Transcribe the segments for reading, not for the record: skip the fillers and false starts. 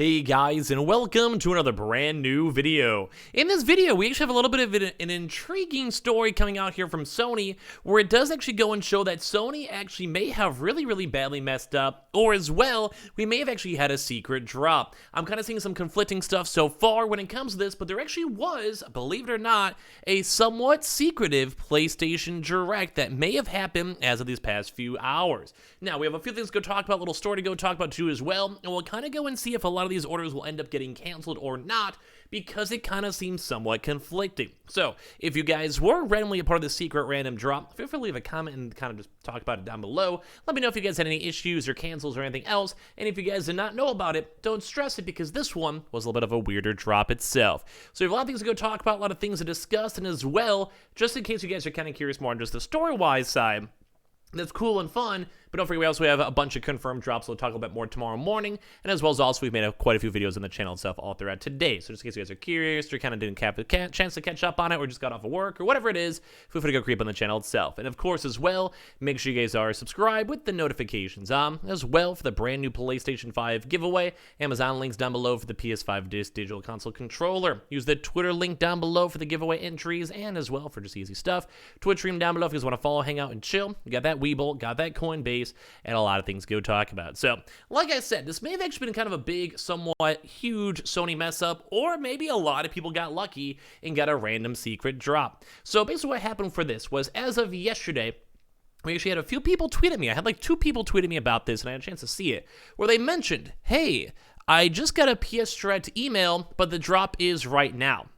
Hey guys, and welcome to another brand new video. In this video, we actually have a little bit of an intriguing story coming out here from Sony, where it does actually go and show that Sony actually may have really badly messed up, or as well, we may have actually had a secret drop. I'm kind of seeing some conflicting stuff so far when it comes to this, but there actually was, believe it or not, a somewhat secretive PlayStation Direct that may have happened as of these past few hours. Now, we have a few things to go talk about, a little story to go talk about too as well, and we'll kind of go and see if a lot of these orders will end up getting canceled or not, because it kind of seems somewhat conflicting. So, if you guys were randomly a part of the secret random drop, feel free to leave a comment and kind of just talk about it down below. Let me know if you guys had any issues or cancels or anything else, and if you guys did not know about it, don't stress it, because this one was a little bit of a weirder drop itself. So we have a lot of things to go talk about, a lot of things to discuss, and as well, just in case you guys are kind of curious more on just the story-wise side, that's cool and fun, but don't forget we also have a bunch of confirmed drops we'll talk a little bit more tomorrow morning, and as well as also we've made quite a few videos on the channel itself all throughout today. So just in case you guys are curious, or kind of didn't have the chance to catch up on it, or just got off of work, or whatever it is, feel free to go creep on the channel itself. And of course as well, make sure you guys are subscribed with the notifications on, as well for the brand new PlayStation 5 giveaway. Amazon links down below for the PS5 Digital Console Controller. Use the Twitter link down below for the giveaway entries, and as well for just easy stuff. Twitch stream down below if you guys want to follow, hang out, and chill. You got that Webull, got that Coinbase, and a lot of things to go talk about. So, like I said, this may have actually been kind of a big, somewhat huge Sony mess up, or maybe a lot of people got lucky and got a random secret drop. So basically what happened for this was, as of yesterday, we actually had a few people tweet at me. I had like 2 people tweet at me about this, and I had a chance to see it, where they mentioned, hey, I just got a PS Direct email, but the drop is right now.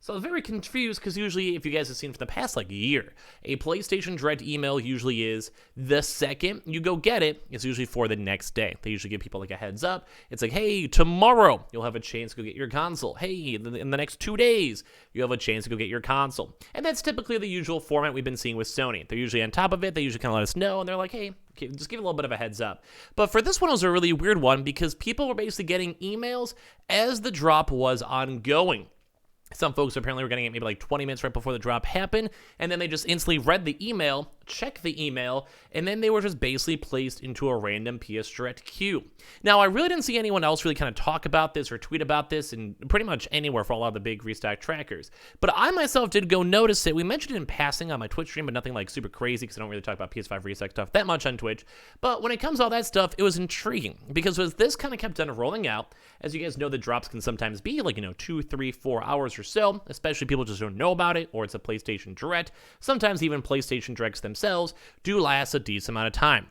So I was very confused, because usually, if you guys have seen for the past like year, a PlayStation Direct email usually is the second you go get it, it's usually for the next day. They usually give people like a heads up. It's like, hey, tomorrow you'll have a chance to go get your console. Hey, in the next 2 days, you'll have a chance to go get your console. And that's typically the usual format we've been seeing with Sony. They're usually on top of it. They usually kind of let us know, and they're like, hey, okay, just give a little bit of a heads up. But for this one, it was a really weird one, because people were basically getting emails as the drop was ongoing. Some folks apparently were getting it maybe like 20 minutes right before the drop happened, and then they just instantly read the email, checked the email, and then they were just basically placed into a random PS Direct queue. Now, I really didn't see anyone else really kind of talk about this or tweet about this in pretty much anywhere for a lot of the big Restock trackers. But I myself did go notice it. We mentioned it in passing on my Twitch stream, but nothing like super crazy, because I don't really talk about PS5 Restock stuff that much on Twitch. But when it comes to all that stuff, it was intriguing, because as this kind of kept on rolling out, as you guys know, the drops can sometimes be like, 2, 3, 4 hours or so, especially people just don't know about it, or it's a PlayStation Direct. Sometimes even PlayStation Directs themselves do last a decent amount of time.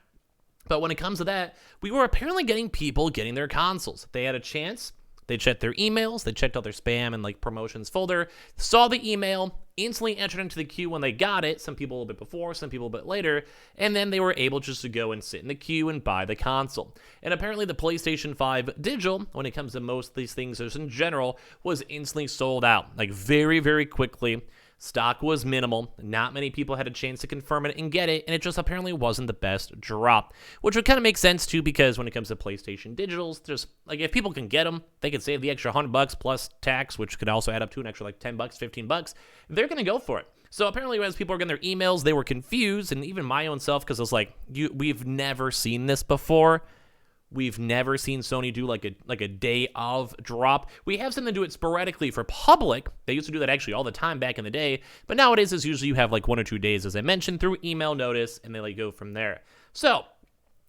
But when it comes to that, we were apparently getting people getting their consoles. They had a chance, they checked their emails, they checked out their spam and like promotions folder, saw the email, instantly entered into the queue when they got it, some people a little bit before, some people a bit later, and then they were able just to go and sit in the queue and buy the console. And apparently the PlayStation 5 Digital, when it comes to most of these things just in general, was instantly sold out, like very quickly. Stock was minimal, not many people had a chance to confirm it and get it, and it just apparently wasn't the best drop, which would kind of make sense too, because when it comes to PlayStation Digitals, just like if people can get them, they could save the extra $100 plus tax, which could also add up to an extra like $10, $15. They're gonna go for it. So apparently, as people were getting their emails, they were confused, and even my own self, because I was like, we've never seen this before. We've never seen Sony do like a day of drop. We have seen them do it sporadically for public. They used to do that actually all the time back in the day. But nowadays, it's usually you have like 1 or 2 days, as I mentioned, through email notice, and they like go from there. So,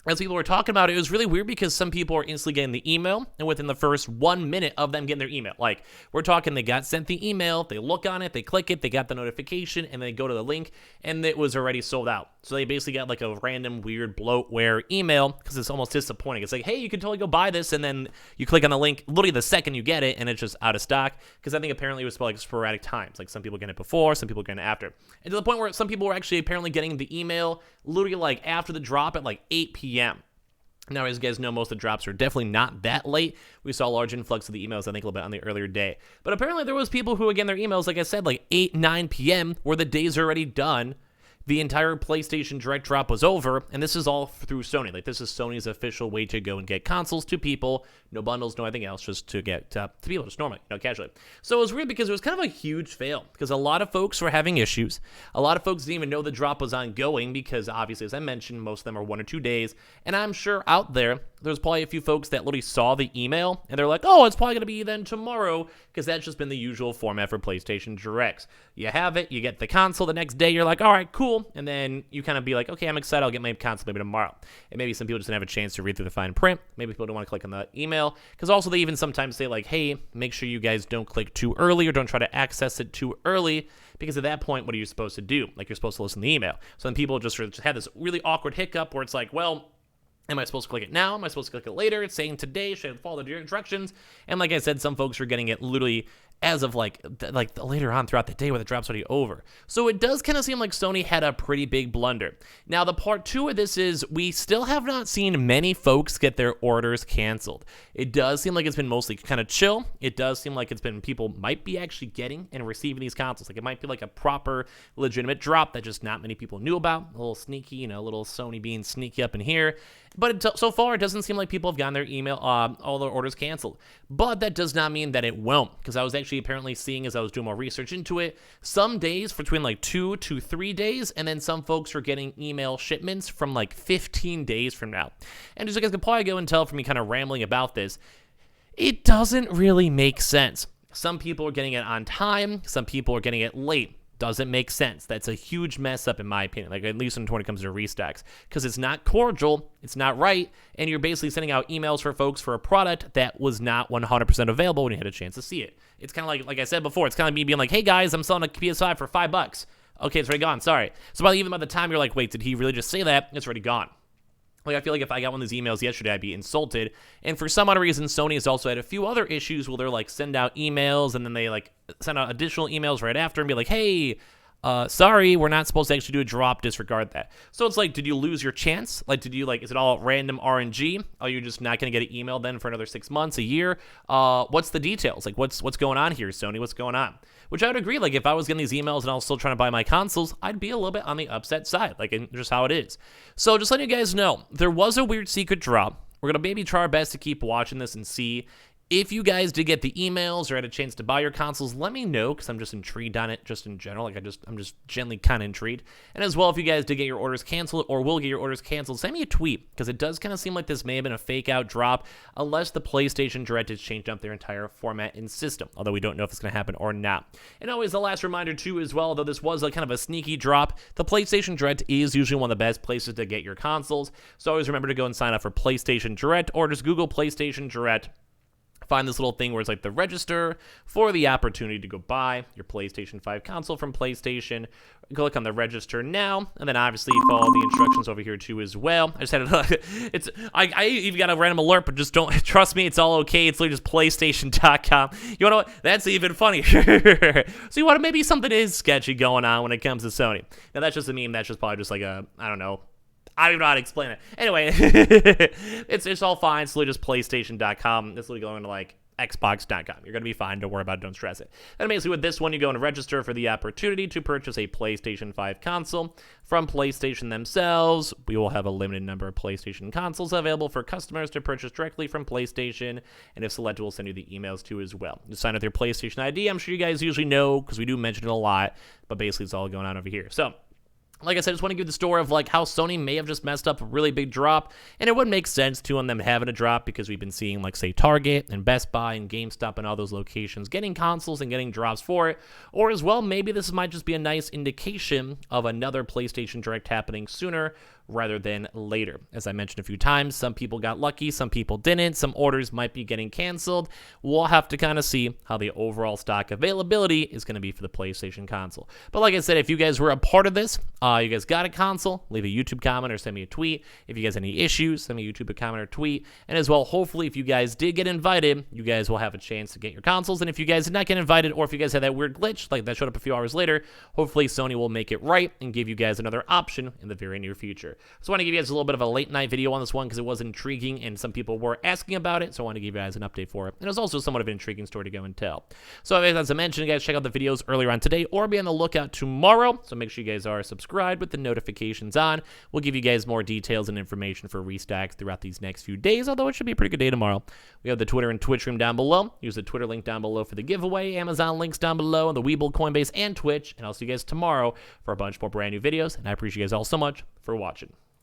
as people were talking about it was really weird, because some people are instantly getting the email, and within the first 1 minute of them getting their email, like we're talking, they got sent the email, they look on it, they click it, they got the notification, and they go to the link, and it was already sold out. So they basically got like a random weird bloatware email, because it's almost disappointing. It's like, hey, you can totally go buy this, and then you click on the link literally the second you get it, and it's just out of stock, because I think apparently it was like sporadic times. Like some people get it before, some people get it after. And to the point where some people were actually apparently getting the email literally like after the drop at like 8 p.m. Now, as you guys know, most of the drops are definitely not that late. We saw a large influx of the emails, I think, a little bit on the earlier day. But apparently there was people who, again, their emails, like I said, like 8, 9 p.m., where the day's already done. The entire PlayStation Direct drop was over, and this is all through Sony. Like, this is Sony's official way to go and get consoles to people. No bundles, no anything else, just to get to people, just normally, casually. So it was weird, because it was kind of a huge fail, because a lot of folks were having issues. A lot of folks didn't even know the drop was ongoing, because obviously, as I mentioned, most of them are 1 or 2 days. And I'm sure out there, there's probably a few folks that literally saw the email and they're like, oh, it's probably going to be then tomorrow, because that's just been the usual format for PlayStation Directs. You have it, you get the console the next day, you're like, all right, cool, and then you kind of be like, okay, I'm excited, I'll get my console maybe tomorrow. And maybe some people just didn't have a chance to read through the fine print. Maybe people don't want to click on the email, because also they even sometimes say like, hey, make sure you guys don't click too early or don't try to access it too early, because at that point, what are you supposed to do? Like, you're supposed to listen to the email. So then people just sort of just had this really awkward hiccup where it's like, well, am I supposed to click it now? Am I supposed to click it later? It's saying today. Should I follow the directions? And like I said, some folks are getting it literally as of like later on throughout the day where the drop's already over. So it does kind of seem like Sony had a pretty big blunder. Now, the part two of this is we still have not seen many folks get their orders canceled. It does seem like it's been mostly kind of chill. It does seem like it's been people might be actually getting and receiving these consoles. Like, it might be like a proper legitimate drop that just not many people knew about. A little sneaky, a little Sony being sneaky up in here. But so far, it doesn't seem like people have gotten their email, all their orders canceled. But that does not mean that it won't, because I was actually apparently seeing, as I was doing more research into it, some days between like 2 to 3 days, and then some folks are getting email shipments from like 15 days from now. And as you guys can probably go and tell from me kind of rambling about this, it doesn't really make sense. Some people are getting it on time, some people are getting it late. Doesn't make sense. That's a huge mess up in my opinion, like at least when it comes to restocks, because it's not cordial, it's not right, and you're basically sending out emails for folks for a product that was not 100% available when you had a chance to see it. It's kind of like I said before, it's kind of like me being like, hey guys, I'm selling a PS5 for $5. Okay, it's already gone, sorry. So even by the time you're like, wait, did he really just say that? It's already gone. Like, I feel like if I got one of these emails yesterday, I'd be insulted. And for some odd reason, Sony has also had a few other issues where they're like send out emails and then they like send out additional emails right after and be like, hey, sorry, we're not supposed to actually do a drop, disregard that. So it's like, did you lose your chance? Like, is it all random RNG? Are you just not going to get an email then for another 6 months, a year? What's the details? Like, what's going on here, Sony? What's going on? Which I would agree, like, if I was getting these emails and I was still trying to buy my consoles, I'd be a little bit on the upset side, like, just how it is. So just letting you guys know, there was a weird secret drop. We're going to maybe try our best to keep watching this and see. If you guys did get the emails or had a chance to buy your consoles, let me know, because I'm just intrigued on it just in general. Like, I'm just generally kind of intrigued. And as well, if you guys did get your orders canceled or will get your orders canceled, send me a tweet, because it does kind of seem like this may have been a fake out drop, unless the PlayStation Direct has changed up their entire format and system, although we don't know if it's going to happen or not. And always the last reminder too as well, though this was a kind of a sneaky drop, the PlayStation Direct is usually one of the best places to get your consoles. So always remember to go and sign up for PlayStation Direct, or just Google PlayStation Direct. Find this little thing where it's like the register for the opportunity to go buy your PlayStation 5 console from PlayStation. Click on the register now, and then obviously follow the instructions over here too as well. I just had I even got a random alert, but just don't trust me, it's all okay. It's literally just PlayStation.com. You know what? That's even funnier. So you want to maybe something is sketchy going on when it comes to Sony. Now that's just a meme. That's just probably just like a, I don't know. I don't even know how to explain it. Anyway, it's all fine. It's literally just PlayStation.com. It's literally going to like Xbox.com. You're going to be fine. Don't worry about it. Don't stress it. And basically with this one, you go and register for the opportunity to purchase a PlayStation 5 console from PlayStation themselves. We will have a limited number of PlayStation consoles available for customers to purchase directly from PlayStation. And if selected, we'll send you the emails too as well. You sign up with your PlayStation ID. I'm sure you guys usually know, because we do mention it a lot, but basically it's all going on over here. So, like I said, I just want to give the story of like how Sony may have just messed up a really big drop, and it wouldn't make sense to on them having a drop, because we've been seeing like say Target and Best Buy and GameStop and all those locations getting consoles and getting drops for it. Or as well, maybe this might just be a nice indication of another PlayStation Direct happening sooner rather than later. As I mentioned a few times, some people got lucky, some people didn't. Some orders might be getting canceled. We'll have to kind of see how the overall stock availability is going to be for the PlayStation console. But like I said, if you guys were a part of this, you guys got a console, leave a YouTube comment or send me a tweet. If you guys have any issues, send me a YouTube comment or tweet. And as well, hopefully, if you guys did get invited, you guys will have a chance to get your consoles. And if you guys did not get invited, or if you guys had that weird glitch, like that showed up a few hours later, hopefully Sony will make it right and give you guys another option in the very near future. So I want to give you guys a little bit of a late night video on this one, because it was intriguing and some people were asking about it. So I want to give you guys an update for it. And it was also somewhat of an intriguing story to go and tell. So as I mentioned, guys, check out the videos earlier on today, or be on the lookout tomorrow. So make sure you guys are subscribed with the notifications on. We'll give you guys more details and information for restocks throughout these next few days, although it should be a pretty good day tomorrow. We have the Twitter and Twitch room down below. Use the Twitter link down below for the giveaway. Amazon links down below, and the Webull, Coinbase, and Twitch. And I'll see you guys tomorrow for a bunch more brand new videos. And I appreciate you guys all so much for watching.